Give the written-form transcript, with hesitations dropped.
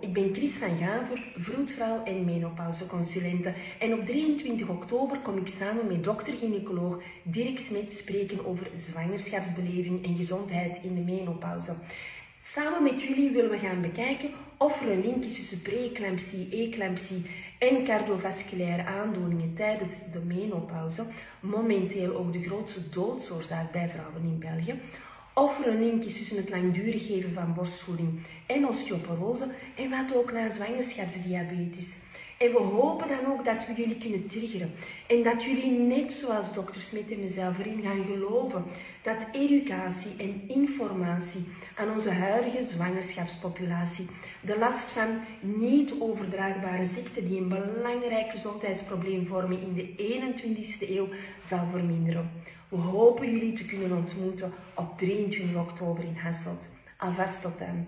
ik ben Chris van Gaver, vroedvrouw en menopauzeconsulente. En op 23 oktober kom ik samen met dokter-gynaecoloog Dirk Smet spreken over zwangerschapsbeleving en gezondheid in de menopauze. Samen met jullie willen we gaan bekijken of er een link is tussen pre-eclampsie, eclampsie en cardiovasculaire aandoeningen tijdens de menopauze, momenteel ook de grootste doodsoorzaak bij vrouwen in België. Of er een link is tussen het langdurig geven van borstvoeding en osteoporose en wat ook na zwangerschapsdiabetes. En we hopen dan ook dat we jullie kunnen triggeren en dat jullie net zoals dokter Smet en mezelf erin gaan geloven dat educatie en informatie aan onze huidige zwangerschapspopulatie de last van niet overdraagbare ziekten die een belangrijk gezondheidsprobleem vormen in de 21ste eeuw zal verminderen. We hopen jullie te kunnen ontmoeten op 23 oktober in Hasselt. Alvast tot dan.